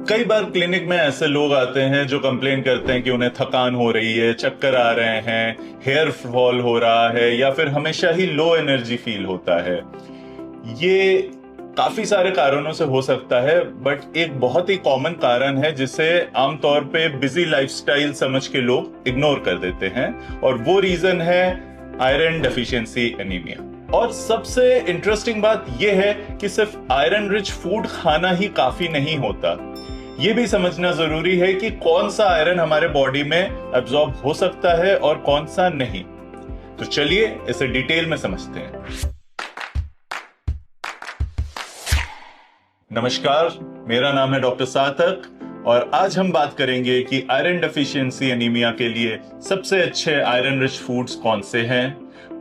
कई बार क्लिनिक में ऐसे लोग आते हैं जो कंप्लेन करते हैं कि उन्हें थकान हो रही है, चक्कर आ रहे हैं, हेयर फॉल हो रहा है या फिर हमेशा ही लो एनर्जी फील होता है। ये काफी सारे कारणों से हो सकता है, बट एक बहुत ही कॉमन कारण है जिसे आमतौर पे बिजी लाइफस्टाइल समझ के लोग इग्नोर कर देते हैं, और वो रीजन है आयरन डेफिशिएंसी एनीमिया। और सबसे इंटरेस्टिंग बात यह है कि सिर्फ आयरन रिच फूड खाना ही काफी नहीं होता। ये भी समझना जरूरी है कि कौन सा आयरन हमारे बॉडी में एब्जॉर्ब हो सकता है और कौन सा नहीं। तो चलिए इसे डिटेल में समझते हैं। नमस्कार, मेरा नाम है डॉक्टर सार्थक और आज हम बात करेंगे कि आयरन डेफिशिएंसी एनीमिया के लिए सबसे अच्छे आयरन रिच फूड्स कौन से हैं,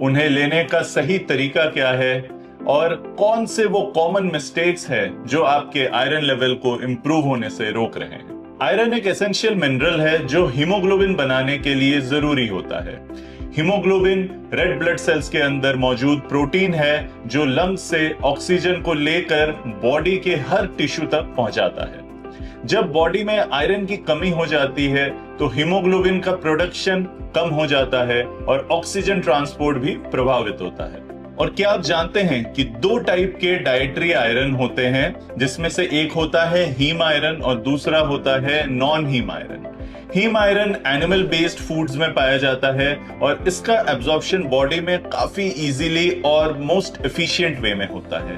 उन्हें लेने का सही तरीका क्या है और कौन से वो कॉमन मिस्टेक्स हैं जो आपके आयरन लेवल को इंप्रूव होने से रोक रहे हैं। आयरन एक एसेंशियल मिनरल है जो हीमोग्लोबिन बनाने के लिए जरूरी होता है। हीमोग्लोबिन रेड ब्लड सेल्स के अंदर मौजूद प्रोटीन है जो लंग्स से ऑक्सीजन को लेकर बॉडी के हर टिश्यू तक पहुंचाता है। जब बॉडी में आयरन की कमी हो जाती है तो हीमोग्लोबिन का प्रोडक्शन कम हो जाता है और ऑक्सीजन ट्रांसपोर्ट भी प्रभावित होता है। और क्या आप जानते हैं कि दो टाइप के डाइटरी आयरन होते हैं, जिसमें से एक होता है हीम आयरन और दूसरा होता है non heme iron. Heme iron animal based foods में पाया जाता है और इसका एब्जॉर्प्शन बॉडी में काफी इजीली और मोस्ट एफिशिएंट वे में होता है।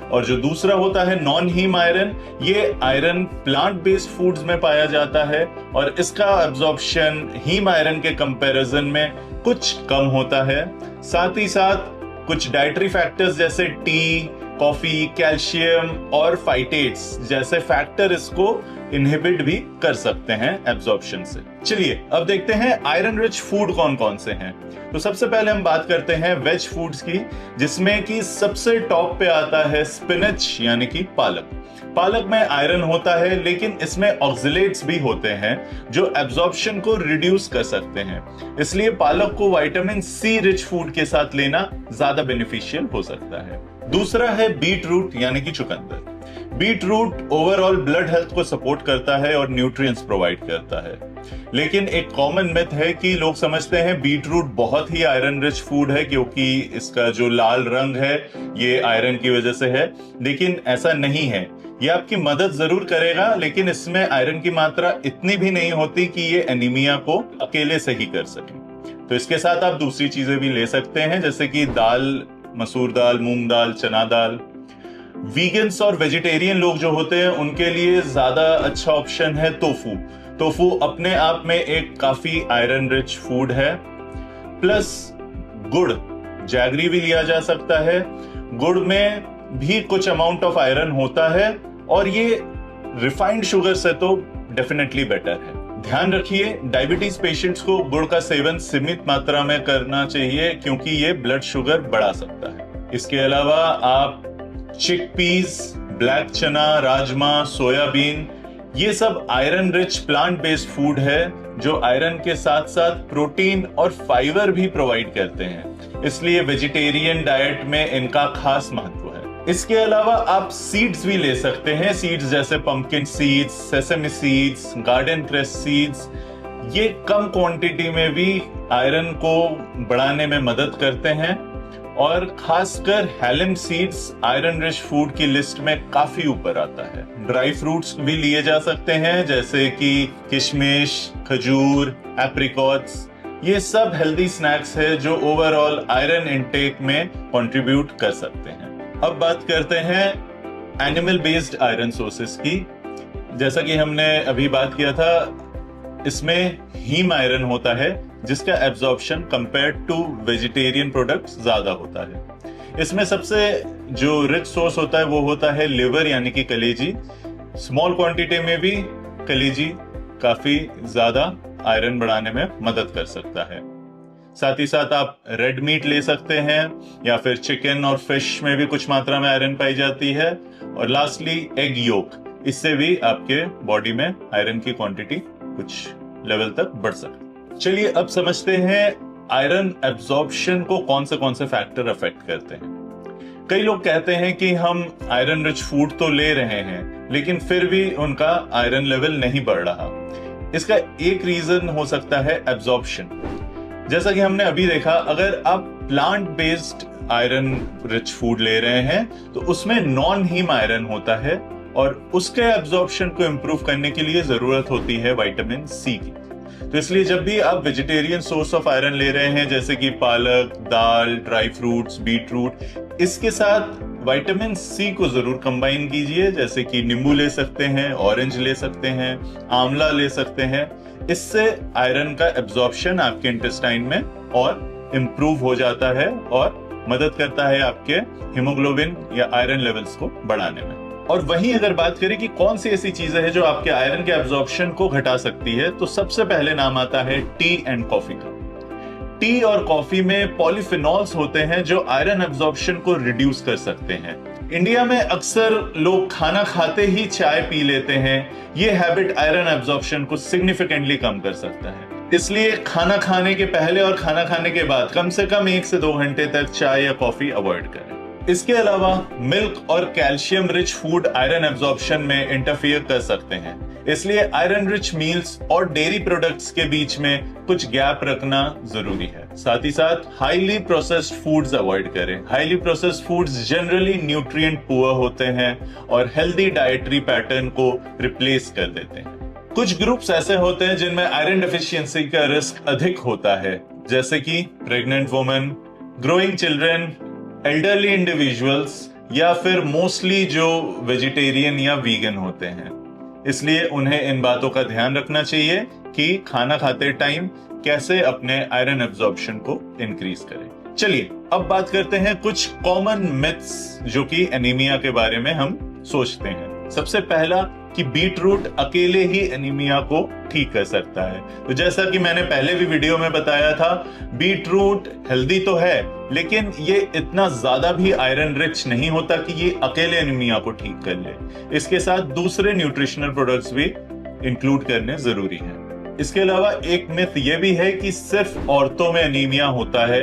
और जो दूसरा होता है नॉन हीम आयरन, ये आयरन प्लांट बेस्ड फूड्स में पाया जाता है और इसका एब्जॉर्प्शन हीम आयरन के कंपैरिजन में कुछ कम होता है। साथ ही साथ कुछ डाइटरी फैक्टर्स जैसे टी, कॉफी, कैल्शियम और फाइटेट्स जैसे फैक्टर इसको इनहिबिट भी कर सकते हैं एब्जॉर्प्शन से। चलिए अब देखते हैं आयरन रिच फूड कौन कौन से हैं। तो सबसे पहले हम बात करते हैं वेज फूड्स की, जिसमें कि सबसे टॉप पे आता है स्पिनच यानी कि पालक। पालक में आयरन होता है, लेकिन इसमें ऑक्सलेट्स भी होते हैं जो एब्जॉर्प्शन को रिड्यूस कर सकते हैं। इसलिए पालक को विटामिन सी रिच फूड के साथ लेना ज्यादा बेनिफिशियल हो सकता है। दूसरा है बीट रूट यानी कि चुकंदर। Beetroot overall blood health को सपोर्ट करता है और न्यूट्रिएंट्स प्रोवाइड करता है, लेकिन एक कॉमन मिथ है कि लोग समझते हैं बीट रूट बहुत ही आयरन रिच फूड है क्योंकि इसका जो लाल रंग है ये आयरन की वजह से है, लेकिन ऐसा नहीं है। ये आपकी मदद जरूर करेगा, लेकिन इसमें आयरन की मात्रा इतनी भी नहीं होती कि ये एनीमिया को अकेले से ही कर सके। तो इसके साथ आप दूसरी चीजें भी ले सकते हैं, जैसे कि दाल, मसूर दाल, मूंग दाल, चना दाल। वीगन्स और वेजिटेरियन लोग जो होते हैं उनके लिए ज्यादा अच्छा ऑप्शन है टोफू। टोफू अपने आप में एक काफी आयरन रिच फूड है। प्लस गुड़, जैगरी भी लिया जा सकता है। गुड़ में भी कुछ अमाउंट ऑफ आयरन होता है और ये रिफाइंड शुगर से तो डेफिनेटली बेटर है। ध्यान रखिए, डायबिटीज पेशेंट्स को गुड़ का सेवन सीमित मात्रा में करना चाहिए क्योंकि ये ब्लड शुगर बढ़ा सकता है। इसके अलावा आप चिकपीस, ब्लैक चना, राजमा, सोयाबीन, ये सब iron rich plant based food है जो आयरन के साथ साथ प्रोटीन और फाइबर भी प्रोवाइड करते हैं, इसलिए वेजिटेरियन डाइट में इनका खास महत्व है। इसके अलावा आप सीड्स भी ले सकते हैं, सीड्स जैसे pumpkin seeds, sesame seeds, garden crest seeds. ये कम क्वांटिटी में भी आयरन को बढ़ाने में मदद करते हैं और खासकर हेलेम सीड्स आयरन रिच फूड की लिस्ट में काफी ऊपर आता है। ड्राई फ्रूट्स भी लिए जा सकते हैं जैसे कि किशमिश, खजूर, एप्रिकॉट्स। ये सब हेल्दी स्नैक्स है जो ओवरऑल आयरन इनटेक में कंट्रीब्यूट कर सकते हैं। अब बात करते हैं एनिमल बेस्ड आयरन सोर्सेस की। जैसा कि हमने अभी बात किया था, इसमें हीम आयरन होता है जिसका absorption compared to vegetarian products ज्यादा होता है। इसमें सबसे जो रिच सोर्स होता है वो होता है लिवर यानी कि कलेजी। स्मॉल क्वांटिटी में भी कलेजी काफी ज्यादा आयरन बढ़ाने में मदद कर सकता है। साथ ही साथ आप रेड मीट ले सकते हैं या फिर चिकन और फिश में भी कुछ मात्रा में आयरन पाई जाती है। और लास्टली एग योक, इससे भी आपके बॉडी में आयरन की क्वांटिटी कुछ लेवल तक बढ़ सकती है। चलिए अब समझते हैं आयरन एब्जॉर्प्शन को कौन से फैक्टर अफेक्ट करते हैं। कई लोग कहते हैं कि हम आयरन रिच फूड तो ले रहे हैं, लेकिन फिर भी उनका आयरन लेवल नहीं बढ़ रहा। इसका एक रीजन हो सकता है एब्जॉर्प्शन। जैसा कि हमने अभी देखा, अगर आप plant based iron rich food ले रहे हैं तो उसमें नॉन हीम आयरन होता है और उसके एब्जॉर्प्शन को इंप्रूव करने के लिए जरूरत होती है विटामिन सी की। तो इसलिए जब भी आप वेजिटेरियन सोर्स ऑफ आयरन ले रहे हैं, जैसे कि पालक, दाल, ड्राई फ्रूट्स, बीटरूट, इसके साथ विटामिन सी को जरूर कंबाइन कीजिए। जैसे कि नींबू ले सकते हैं, ऑरेंज ले सकते हैं, आंवला ले सकते हैं। इससे आयरन का एब्जॉर्प्शन आपके इंटेस्टाइन में और इंप्रूव हो जाता है और मदद करता है आपके हीमोग्लोबिन या आयरन लेवल्स को बढ़ाने में। और वहीं अगर बात करें कि कौन सी ऐसी चीजें हैं जो आपके आयरन के एब्जॉर्प्शन को घटा सकती है, तो सबसे पहले नाम आता है टी एंड कॉफी का। टी और कॉफी में पॉलीफिनॉल्स होते हैं जो आयरन एब्जॉर्प्शन को रिड्यूस कर सकते हैं। इंडिया में अक्सर लोग खाना खाते ही चाय पी लेते हैं। ये हैबिट आयरन एब्जॉर्प्शन को सिग्निफिकेंटली कम कर सकता है। इसलिए खाना खाने के पहले और खाना खाने के बाद कम से कम 1 से 2 घंटे तक चाय या कॉफी अवॉइड करें। इसके अलावा मिल्क और calcium rich food iron absorption में इंटरफियर कर सकते हैं। इसलिए आयरन रिच मील्स और डेयरी प्रोडक्ट्स के बीच में कुछ गैप रखना जरूरी है। साथ ही साथ हाईली प्रोसेस्ड फूड्स अवॉइड करें। Highly processed foods generally nutrient poor होते हैं और हेल्दी डाइटरी पैटर्न को रिप्लेस कर देते हैं। कुछ ग्रुप्स ऐसे होते हैं जिनमें आयरन डेफिशिएंसी का रिस्क अधिक होता है, जैसे कि pregnant women, growing children, elderly individuals या फिर मोस्टली जो वेजिटेरियन या वीगन होते हैं। इसलिए उन्हें इन बातों का ध्यान रखना चाहिए कि खाना खाते टाइम कैसे अपने आयरन एब्जॉर्प्शन को इंक्रीज करें। चलिए अब बात करते हैं कुछ कॉमन मिथ्स जो कि एनीमिया के बारे में हम सोचते हैं। सबसे पहला कि बीटरूट अकेले ही एनीमिया को ठीक कर सकता है। तो जैसा कि मैंने पहले भी वीडियो में बताया था, बीटरूट हेल्दी तो है लेकिन ये इतना ज्यादा भी आयरन रिच नहीं होता कि ये अकेले एनीमिया को ठीक कर ले। इसके साथ दूसरे न्यूट्रिशनल प्रोडक्ट्स भी इंक्लूड करने जरूरी है। इसके अलावा एक मिथ ये भी है कि सिर्फ औरतों में एनीमिया होता है।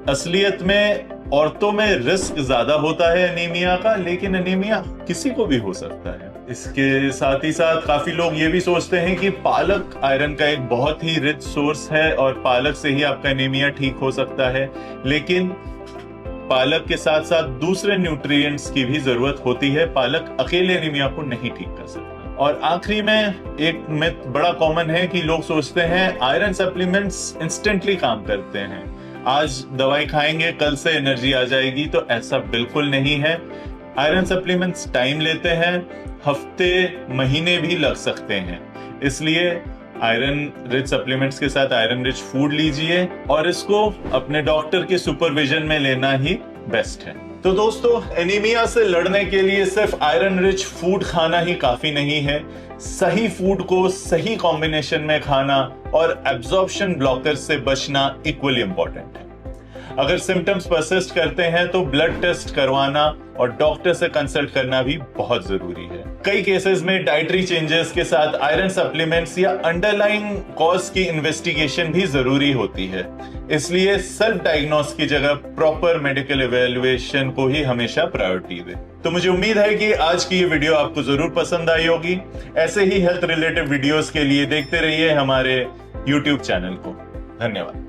असलियत में औरतों में रिस्क ज्यादा होता है एनीमिया का, लेकिन एनीमिया किसी को भी हो सकता है। इसके साथ ही साथ काफी लोग ये भी सोचते हैं कि पालक आयरन का एक बहुत ही रिच सोर्स है और पालक से ही आपका एनीमिया ठीक हो सकता है, लेकिन पालक के साथ साथ दूसरे न्यूट्रिएंट्स की भी जरूरत होती है। पालक अकेले एनीमिया को नहीं ठीक कर सकता। और आखिरी में एक मिथ बड़ा कॉमन है कि लोग सोचते हैं आयरन सप्लीमेंट्स इंस्टेंटली काम करते हैं। आज दवाई खाएंगे कल से एनर्जी आ जाएगी, तो ऐसा बिल्कुल नहीं है। आयरन सप्लीमेंट्स टाइम लेते हैं, हफ्ते महीने भी लग सकते हैं। इसलिए आयरन रिच सप्लीमेंट्स के साथ आयरन रिच फूड लीजिए और इसको अपने डॉक्टर के सुपरविजन में लेना ही बेस्ट है। तो दोस्तों, एनीमिया से लड़ने के लिए सिर्फ आयरन रिच फूड खाना ही काफी नहीं है। सही फूड को सही कॉम्बिनेशन में खाना और एब्जॉर्प्शन ब्लॉकर से बचना इक्वली इंपॉर्टेंट है। अगर सिम्टम्स परसिस्ट करते हैं तो ब्लड टेस्ट करवाना और डॉक्टर से कंसल्ट करना भी बहुत जरूरी है। कई केसेस में डाइटरी चेंजेस के साथ आयरन सप्लीमेंट्स या अंडरलाइंग कॉज की इन्वेस्टिगेशन भी जरूरी होती है। इसलिए सेल्फ डायग्नोस की जगह प्रॉपर मेडिकल इवैल्यूएशन को ही हमेशा प्रायोरिटी दें। तो मुझे उम्मीद है कि आज की ये वीडियो आपको जरूर पसंद आई होगी। ऐसे ही हेल्थ रिलेटेड वीडियोस के लिए देखते रहिए हमारे YouTube चैनल को। धन्यवाद।